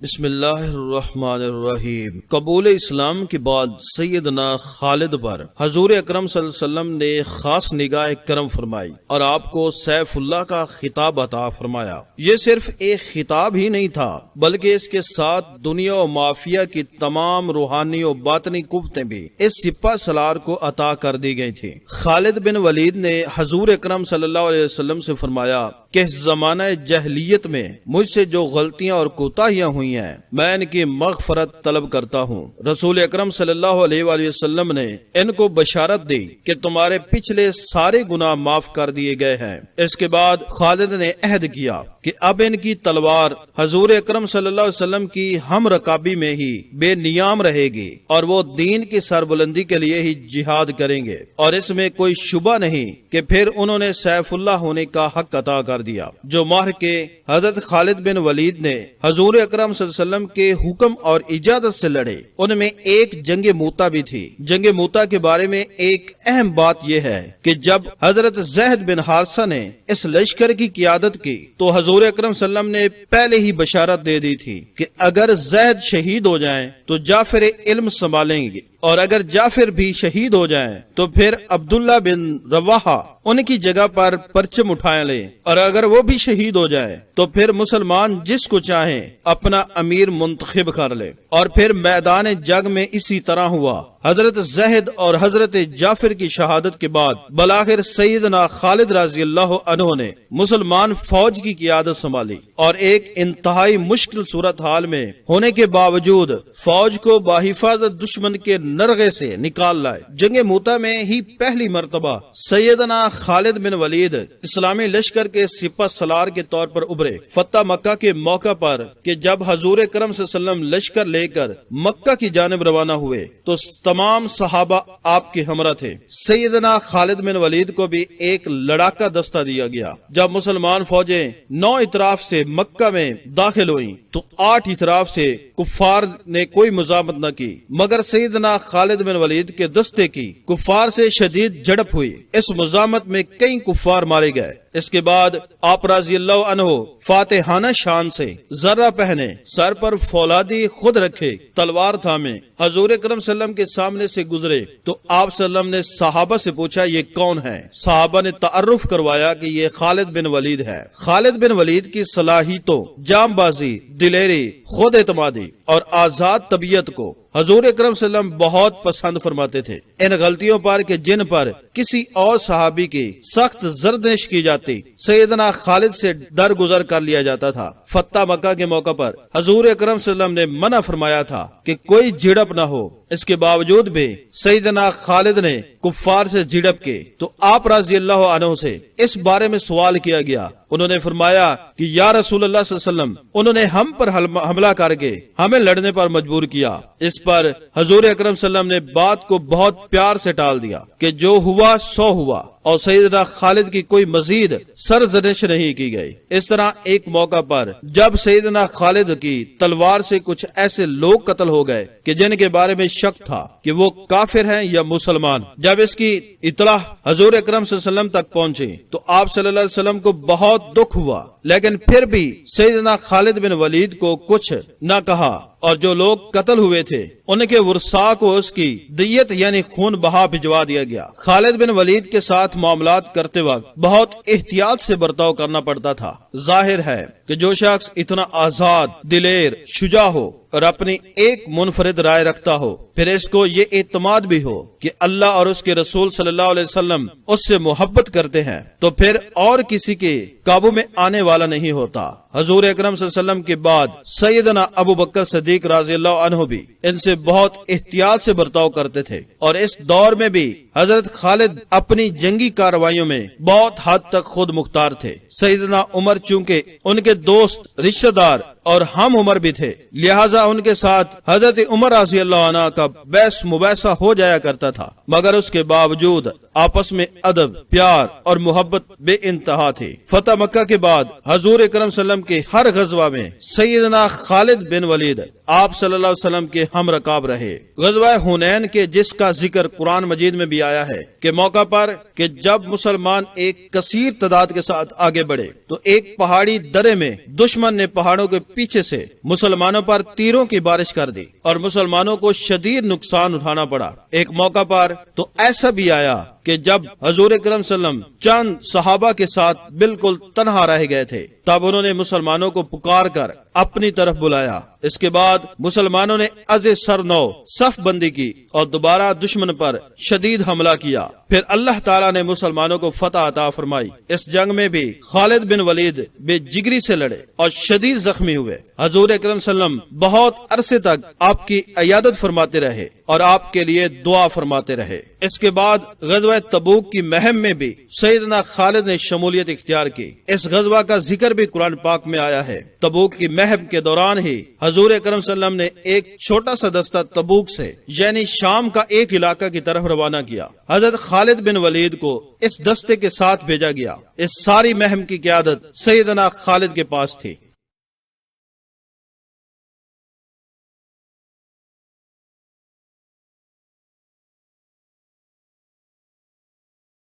بسم اللہ الرحمن الرحیم۔ قبول اسلام کے بعد سیدنا خالد پر حضور اکرم صلی اللہ علیہ وسلم نے خاص نگاہ کرم فرمائی اور آپ کو سیف اللہ کا خطاب عطا فرمایا۔ یہ صرف ایک خطاب ہی نہیں تھا بلکہ اس کے ساتھ دنیا و مافیا کی تمام روحانی و باطنی قوتیں بھی اس سپہ سالار کو عطا کر دی گئی تھی۔ خالد بن ولید نے حضور اکرم صلی اللہ علیہ وسلم سے فرمایا کہ زمانہ جاہلیت میں مجھ سے جو غلطیاں اور کوتاہیاں ہوئی ہیں میں ان کی مغفرت طلب کرتا ہوں۔ رسول اکرم صلی اللہ علیہ وآلہ وسلم نے ان کو بشارت دی کہ تمہارے پچھلے سارے گناہ معاف کر دیے گئے ہیں۔ اس کے بعد خالد نے عہد کیا کہ اب ان کی تلوار حضور اکرم صلی اللہ علیہ وسلم کی ہم رکابی میں ہی بے نیام رہے گی اور وہ دین کی سربلندی کے لیے ہی جہاد کریں گے، اور اس میں کوئی شبہ نہیں کہ پھر انہوں نے سیف اللہ ہونے کا حق عطا کر دیا۔ جو مہر کے حضرت خالد بن ولید نے حضور اکرم صلی اللہ علیہ وسلم کے حکم اور اجازت سے لڑے، ان میں ایک جنگ موتا بھی تھی۔ جنگ موتا کے بارے میں ایک اہم بات یہ ہے کہ جب حضرت زید بن حارثہ نے اس لشکر کی قیادت کی تو حضور اکرم صلی اللہ علیہ وسلم نے پہلے ہی بشارت دے دی تھی کہ اگر زید شہید ہو جائیں تو جعفر علم سنبھالیں گے، اور اگر جعفر بھی شہید ہو جائیں تو پھر عبداللہ بن رواحہ ان کی جگہ پر پرچم اٹھائے لیں، اور اگر وہ بھی شہید ہو جائے تو پھر مسلمان جس کو چاہیں اپنا امیر منتخب کر لے۔ اور پھر میدان جنگ میں اسی طرح ہوا۔ حضرت زہد اور حضرت جعفر کی شہادت کے بعد بالآخر سیدنا خالد رضی اللہ عنہ نے مسلمان فوج کی قیادت سنبھالی، اور ایک انتہائی مشکل صورتحال میں ہونے کے باوجود فوج کو بحفاظت دشمن کے نرغے سے نکال لائے۔ جنگ موتا میں ہی پہلی مرتبہ سیدنا خالد بن ولید اسلامی لشکر کے سپہ سالار کے طور پر ابھرے۔ فتح مکہ کے موقع پر کہ جب حضور اکرم صلی اللہ علیہ وسلم لشکر لے کر مکہ کی جانب روانہ ہوئے تو تمام صحابہ آپ کے ہمراہ تھے۔ سیدنا خالد بن ولید کو بھی ایک لڑاکا دستہ دیا گیا۔ جب مسلمان فوجیں 9 اطراف سے مکہ میں داخل ہوئیں تو 8 اطراف سے کفار نے کوئی مزاحمت نہ کی، مگر سیدنا خالد بن ولید کے دستے کی کفار سے شدید جھڑپ ہوئی۔ اس مزاحمت میں کئی کفار مارے گئے۔ اس کے بعد آپ رضی اللہ عنہ فاتحانہ شان سے ذرہ پہنے، سر پر فولادی خود رکھے، تلوار تھامے حضور اکرم صلی اللہ علیہ وسلم کے سامنے سے گزرے تو آپ صلی اللہ علیہ وسلم نے صحابہ سے پوچھا یہ کون ہے؟ صحابہ نے تعارف کروایا کہ یہ خالد بن ولید ہے۔ خالد بن ولید کی صلاحیتوں، جام بازی، دلیری، خود اعتمادی اور آزاد طبیعت کو حضور اکرم صلی اللہ علیہ وسلم بہت پسند فرماتے تھے۔ ان غلطیوں پر کہ جن پر کسی اور صحابی کی سخت زردش کی جاتی سیدنا خالد سے درگزر کر لیا جاتا تھا۔ فتح مکہ کے موقع پر حضور اکرم صلی اللہ علیہ وسلم نے منع فرمایا تھا کہ کوئی جھڑپ نہ ہو، اس کے باوجود بھی سیدنا خالد نے کفار سے جھڑپ کے تو آپ رضی اللہ عنہ سے اس بارے میں سوال کیا گیا۔ انہوں نے فرمایا کہ یا رسول اللہ صلی اللہ علیہ وسلم، انہوں نے ہم پر حملہ کر کے ہمیں لڑنے پر مجبور کیا۔ اس پر حضور اکرم صلی اللہ علیہ وسلم نے بات کو بہت پیار سے ٹال دیا کہ جو ہوا سو ہوا، اور سیدنا خالد کی کوئی مزید سرزنش نہیں کی گئی۔ اس طرح ایک موقع پر جب سیدنا خالد کی تلوار سے کچھ ایسے لوگ قتل ہو گئے کہ جن کے بارے میں شک تھا کہ وہ کافر ہیں یا مسلمان، جب اس کی اطلاع حضور اکرم صلی اللہ علیہ وسلم تک پہنچی تو آپ صلی اللہ علیہ وسلم کو بہت دکھ ہوا، لیکن پھر بھی سیدنا خالد بن ولید کو کچھ نہ کہا، اور جو لوگ قتل ہوئے تھے ان کے ورثاء کو اس کی دیت یعنی خون بہا بھجوا دیا گیا۔ خالد بن ولید کے ساتھ معاملات کرتے وقت بہت احتیاط سے برتاؤ کرنا پڑتا تھا۔ ظاہر ہے کہ جو شخص اتنا آزاد، دلیر، شجاع ہو اور اپنی ایک منفرد رائے رکھتا ہو، پھر اس کو یہ اعتماد بھی ہو کہ اللہ اور اس کے رسول صلی اللہ علیہ وسلم اس سے محبت کرتے ہیں، تو پھر اور کسی کے قابو میں آنے والا نہیں ہوتا۔ حضور اکرم صلی اللہ علیہ وسلم کے بعد سیدنا ابو بکر صدیق رضی اللہ عنہ بھی ان سے بہت احتیاط سے برتاؤ کرتے تھے، اور اس دور میں بھی حضرت خالد اپنی جنگی کارروائیوں میں بہت حد تک خود مختار تھے۔ سیدنا عمر چونکہ ان کے دوست، رشتہ دار اور ہم عمر بھی تھے، لہٰذا ان کے ساتھ حضرت عمر رضی اللہ عنہ کا بحث مباحثہ ہو جایا کرتا تھا، مگر اس کے باوجود آپس میں ادب، پیار اور محبت بے انتہا تھی۔ فتح مکہ کے بعد حضور اکرم صلی اللہ علیہ وسلم کے ہر غزوہ میں سیدنا خالد بن ولید آپ صلی اللہ علیہ وسلم کے ہم رکاب رہے۔ غزوہ حنین کے جس کا ذکر قرآن مجید میں بھی آیا ہے کہ موقع پر کہ جب مسلمان ایک کثیر تعداد کے ساتھ آگے بڑھے تو ایک پہاڑی درے میں دشمن نے پہاڑوں کے پیچھے سے مسلمانوں پر تیروں کی بارش کر دی اور مسلمانوں کو شدید نقصان اٹھانا پڑا۔ ایک موقع پر تو ایسا بھی آیا کہ جب حضور اکرم صلی اللہ علیہ وسلم چند صحابہ کے ساتھ بالکل تنہا رہ گئے تھے، تب انہوں نے مسلمانوں کو پکار کر اپنی طرف بلایا۔ اس کے بعد مسلمانوں نے از سر نو صف بندی کی اور دوبارہ دشمن پر شدید حملہ کیا۔ پھر اللہ تعالیٰ نے مسلمانوں کو فتح عطا فرمائی۔ اس جنگ میں بھی خالد بن ولید بے جگری سے لڑے اور شدید زخمی ہوئے۔ حضور اکرم صلی اللہ علیہ وسلم بہت عرصے تک آپ کی عیادت فرماتے رہے اور آپ کے لیے دعا فرماتے رہے۔ اس کے بعد غزوہ تبوک کی مہم میں بھی سیدنا خالد نے شمولیت اختیار کی۔ اس غزوہ کا ذکر بھی قرآن پاک میں آیا ہے۔ تبوک کی مہم کے دوران ہی حضور اکرم صلی اللہ علیہ وسلم نے ایک چھوٹا سا دستہ تبوک سے یعنی شام کا ایک علاقہ کی طرف روانہ کیا۔ حضرت خالد بن ولید کو اس دستے کے ساتھ بھیجا گیا۔ اس ساری مہم کی قیادت سیدنا خالد کے پاس تھی۔